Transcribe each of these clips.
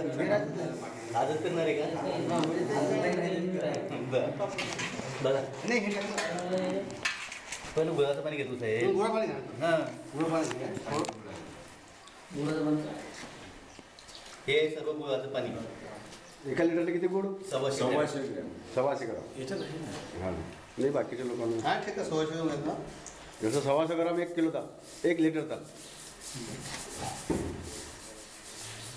आजच करणार आहे का? बघा नाही हे पहिलं गुळाचं पाणी घेतो साहेब. गुळा पाणी हां गुळ पाणी हे सर्व गुळाचं पाणी. एका लिटरला किती गोड? 125 ग्रॅम. 125 ग्राम याच्यात हां नाही बाकीच्या लोकांना हां ठीक आहे 125 ग्राम आहेत ना. जसं 125 ग्राम 1 किलोचा 1 लिटरचा.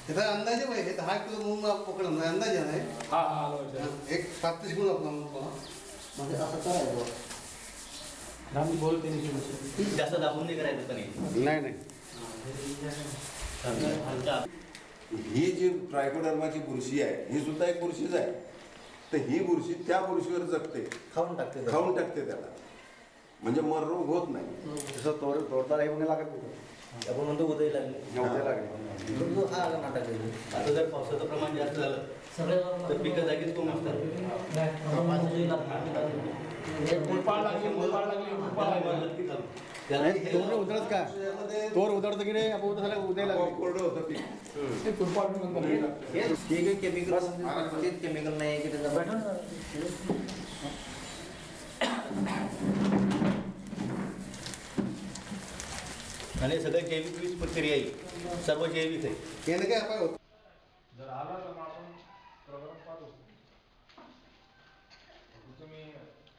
त्याचा अंदाजे पाहिजे 10 किलो मूग पकडून अंदाजे आहे. हां हां एक 37 गुण आपला म्हणजे असं करायचं. आम्ही बोलते जास्त दाबून नाही करायचं पण नाही नाही. ही जी ट्रायकोडर्माची बुरशी आहे ही सुद्धा एक बुरशीच आहे. तर ही बुरशी त्या बुरशीवर जगते, खाऊन टाकते त्याला म्हणजे मर रोग होत नाही. जसं तोडता नाही लागत नाही. आपण म्हणतो उदय लागले उदय लागले. हा नाटक आहे. आता जर पावसाचं प्रमाण जास्त झालं तर पिकं जागीच कोंबतात. तोर उधळत का? तोर उधळतं की नाही आपण उद्या उदय लागले. कोरडं होतं पीक. केमिकल नाही की त्याचा आणि सगळं जैविक वीज प्रक्रिया आहे. सर्व जैविक आहे. यानं काय आपण जर आला तर आपण प्रोग्राम पाहतो. तुम्ही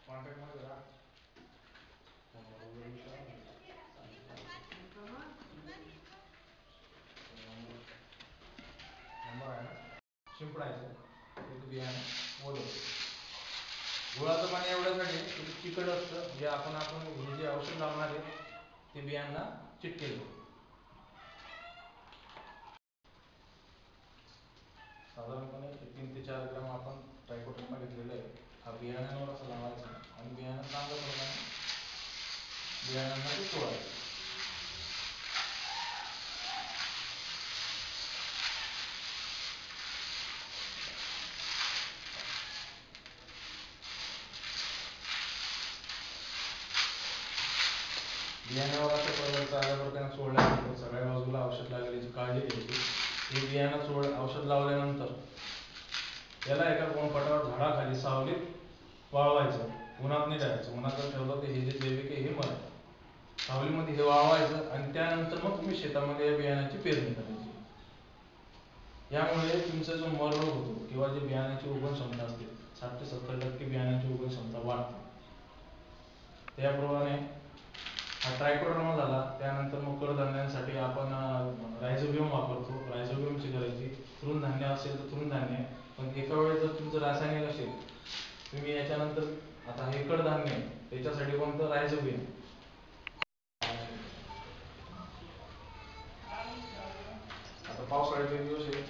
कॉन्टॅक्टमध्ये राहा. नंबर आहे ना शिंपडायचं एक बियाणं ओलं. गुळाचं पाणी एवढ्यासाठी चिकट असतं जे आपण हे जे औषध लावणार आहे ते बियांना चिटकेल. साधारणपणे 3 ते 4 ग्राम आपण ट्रायकोडर्मा घेतलेलं आहे. हा बियाण्यावर असं लावायचं आणि बियाणं चांगल्या प्रमाणे बियाणांना ते सोडायचं. बियाण्यावर असं पदार्थ आल्यावर त्यांना सोडल्यानंतर सगळ्या बाजूला औषध लागल्याची काळजी घ्यायची. हे बियाणं औषध लावल्यानंतर याला एका गोणपाटावर झाडाखाली सावलीत वाळवायचं. उन्हात नाही ठेवायचं. उन्हात जर ठेवलं तर हे जे जैविक आहे हे मरेल. सावलीमध्ये हे वाळवायचं आणि त्यानंतर मग तुम्ही शेतामध्ये या बियाण्याची पेरणी करायची. यामुळे तुमचा जो मर रोग होतो किंवा जे बियाण्याची उगवण क्षमता असते 60 ते 70% बियाण्याची उगवण क्षमता वाढते. त्याप्रमाणे हा ट्रायकोडर्मा झाला. त्यानंतर मग कडधान्यांसाठी आपण रायझोबियम वापरतो. रायझोबियमची करायची. तृणधान्य असेल तर तृणधान्य. पण एका वेळेस जर तुमचं रासायनिक असेल तुम्ही याच्यानंतर आता हे कडधान्य त्याच्यासाठी कोणतं रायझोबियम. आता पावसाळ्याचे दिवस आहे.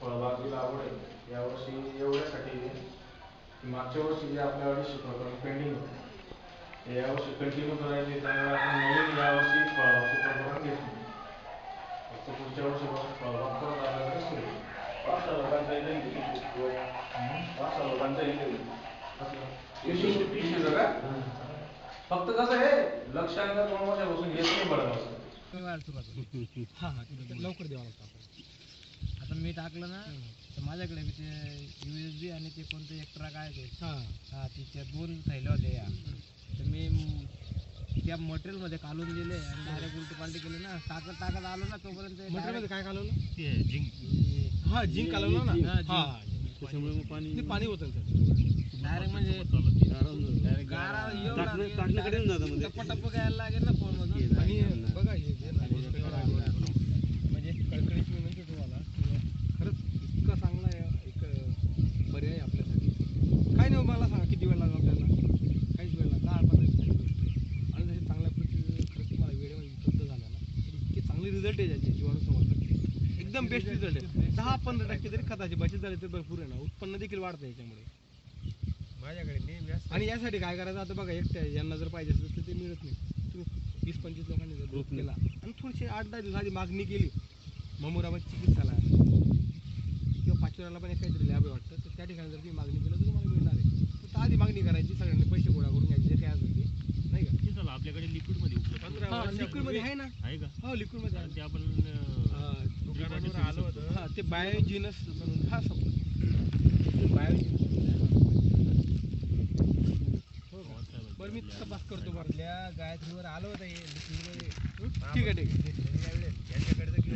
फळबागची लागवड आहे. यावर्षी एवढ्यासाठी की मागच्या वर्षी जे आपल्या 250 प्रकरण पेंडिंग होते यावर्षी कंटिन्यू करायचे. त्यामुळे आपण नवीन यावर्षी फळबागचे प्रकरण घेतले. फक्त पुढच्या वर्षीपासून फळबाग परत आल्याकडे सुरू. 5 लोकांचा इथे फक्त कसं आहे लक्षांक 2 वर्षापासून येत नाही बळगावचं. लवकर द्यावं लागतं आपण. आता मी टाकलं ना तर माझ्याकडे ते USB आणि ते कोणतं एक्स्ट्रा काय ते तिच्या 2 थैल्या होत्या या. तर मी त्या मटेरियलमध्ये काढून दिले आणि डायरेक्ट उलटी पालटी केली ना. टाकत आलो ना तोपर्यंत मटेरियलमध्ये काय काढवलं झिंक. झिंक काढवलं ना. त्याच्यामुळे मग पाणी होतं डायरेक्ट म्हणजे गारा टप्प घ्यायला लागेल ना फोन मधून. आणि बघा हे म्हणजे कळकळीत मी म्हणतो तुम्हाला खरंच इतका चांगला एक पर्याय आपल्यासाठी. काय नाही मला सांगा किती वेळ लागला आपल्याला. काहीच वेळ लागला 10-15 गोष्टी. आणि जसे चांगल्या पद्धतीने खरंच तुम्हाला वेळेमध्ये उपलब्ध झाला ना तर इतके चांगले रिझल्ट आहे त्याचे जीवाणू संवर्धन. एकदम बेस्ट रिझल्ट आहे. 10-15% जरी खताची बचत झाली तर भरपूर आहे ना. उत्पन्न देखील वाढतं याच्यामुळे माझ्याकडे नेहमी. आणि यासाठी काय करायचं आता बघा एकट्या यांना जर पाहिजे असेल तर ते मिळत नाही. तुम्ही 20-25 लोकांनी जर ग्रुप केला आणि थोडीशी 8-10 दिवसाची मागणी केली ममुराबाद चिकित्साला किंवा पाचोऱ्याला पण एक काहीतरी लॅब वाटतं तर त्या ठिकाणी जर तुम्ही मागणी केलं तर तुम्हाला मिळणार आहे. तर आधी मागणी करायची सगळ्यांनी पैसे गोळा करून घ्यायचे जे काय असेल ते नाही का. आपल्याकडे लिक्विडमध्ये लिक्विडमध्ये आहे ना. आहे का? हो लिक्विडमध्ये आहे. ते आपण दुकानावर आलो होतं ते बायोजिनस म्हणून हा शब्द बायोजिनस. बरं मी तपास करतो बरं. आपल्या गायत्रीवर आलो होतं हे ठीक आहे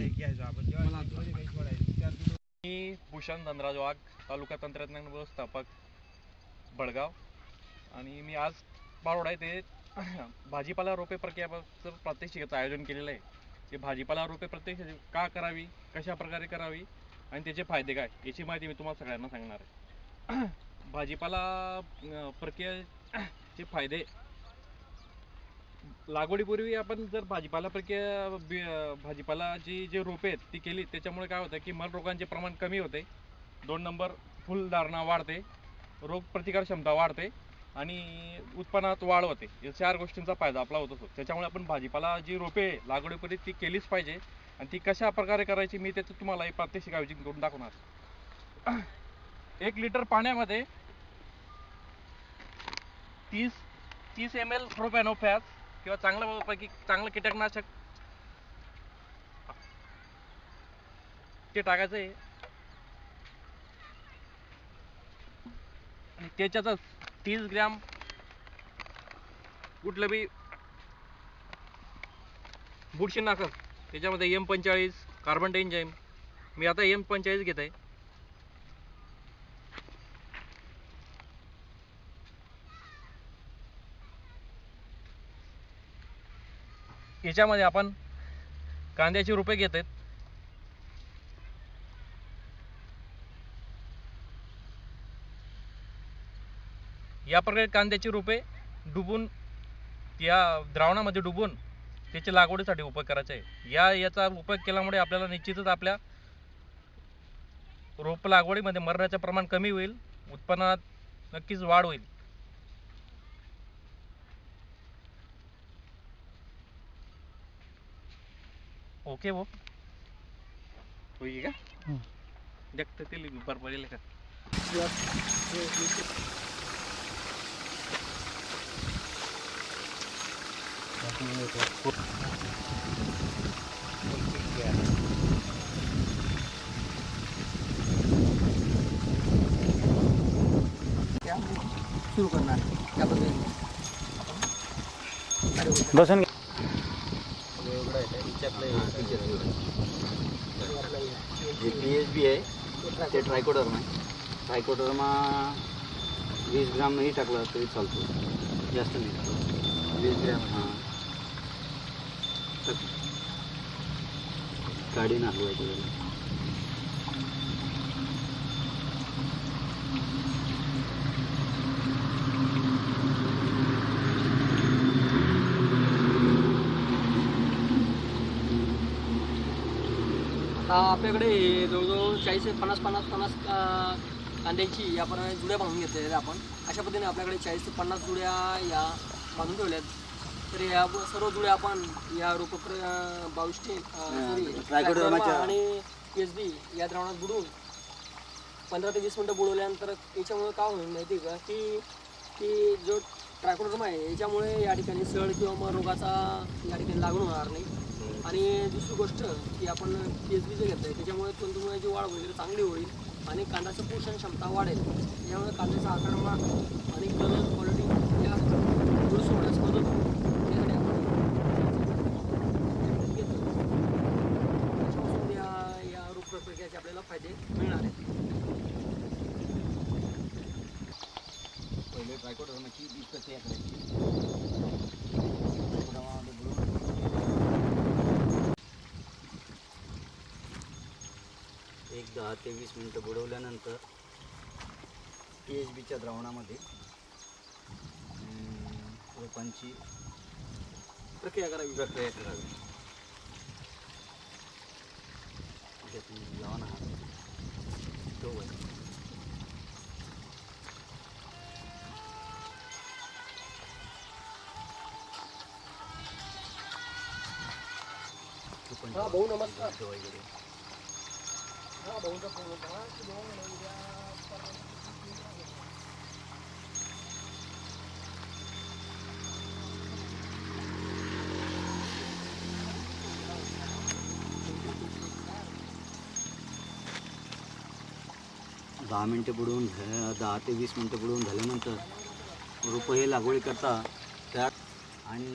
घ्यायचो आपण जेव्हा मला काही सोडायचं. मी भूषण धनराज वाघ, तालुका तंत्रज्ञान व्यवस्थापक बडगाव. आणि मी आज बारोडा येथे भाजीपाला रोपे प्रक्रियाचं प्रात्यक्षिकाचं आयोजन केलेलं आहे. ते भाजीपाला रोपे प्रत्यक्ष का करावी, कशा प्रकारे करावी आणि त्याचे फायदे काय याची माहिती मी तुम्हाला सगळ्यांना सांगणार आहे. भाजीपाला प्रक्रियेचे फायदे. लागवडीपूर्वी आपण जर भाजीपालाची जे रोपे आहेत ती केली, त्याच्यामुळे काय होतं की मर रोगांचे प्रमाण कमी होते. 2 नंबर फुलधारणा वाढते, रोगप्रतिकार क्षमता वाढते आणि उत्पन्नात वाढ होते. या 4 गोष्टींचा फायदा आपला होत असतो. त्याच्यामुळे आपण भाजीपाला जी रोपे लागवडीपूर्वी ती केलीच पाहिजे. आणि ती कशा प्रकारे करायची मी त्याचं तुम्हाला एक प्रात्यक्षिक आयोजित करून दाखवणार. 1 लिटर पाण्यामध्ये 30 ml प्रोपॅनोफॅस किंवा चांगलं कीटकनाशक ते टाकायचं आहे. आणि त्याच्यातच 30 ग्रॅम कुठलं बी बुरशीनाशक, त्याच्यामध्ये M45 कार्बन एन्झाईम. मी आता M45 घेत आहे. याच्यामध्ये आपण कांद्याची रोपे घेत आहेत. या प्रकारे कांद्याची रोपे डुबून या द्रावणामध्ये डुबून त्याची लागवडीसाठी उपयोग करायचा आहे. याचा उपयोग केल्यामुळे आपल्याला निश्चितच आपल्या रोप लागवडीमध्ये मरण्याचं प्रमाण कमी होईल, उत्पन्नात नक्कीच वाढ होईल. ओके वो होईल का देखते ते ऊपर पडेल का. सुरू करणार त्याबद्दल बसून जे PHB आहे ते ट्रायकोडर्मा आहे. ट्रायकोडर्मा 20 ग्राम नाही टाकलं तरी चालतो, जास्त नाही टाकलं. 20 ग्रॅम. हां, काढी हलवायची. आपल्याकडे जवळजवळ 40 ते 50 कांद्यांची याप्रमाणे जुड्या बांधून घेतलेल्या आपण. अशा पद्धतीने आपल्याकडे 40 ते 50 जुड्या या बांधून ठेवल्यात. तर या सर्व जुड्या आपण या आणि PHB या द्रावणात बुडवून 15 ते 20 मिनटं बुडवल्यानंतर याच्यामुळे काय होईल माहिती आहे का की जो ट्रायकोडर्मा आहे याच्यामुळे या ठिकाणी सड किंवा मग रोगाचा या ठिकाणी लागून होणार नाही. आणि दुसरी गोष्ट की आपण PHB जे घेत आहे त्याच्यामुळे तंतुमुळाची वाढ वगैरे चांगली होईल आणि कांद्याचं पोषण क्षमता वाढेल. त्यामुळे कांद्याचा आकारमान आणि कलर क्वालिटी या दुरुस्त होण्यास मदत होईल. त्यासाठी आपण घेतो. त्याच्यापासून या रोग प्रक्रियेचे आपल्याला फायदे मिळणार आहेत. पहिले ट्रायकोडर्माची 20% करायची. 10 ते 20 मिनटं बुडवल्यानंतर PHBच्या द्रावणामध्ये रोपांची प्रक्रिया करावी. लावून तो भाऊ नमस्कार. वगैरे भाऊचा फोन होता. 10 मिनटं बुडवून 10 ते 20 मिनटं बुडवून झाल्यानंतर रोपं हे लागवडी करता त्यात आणि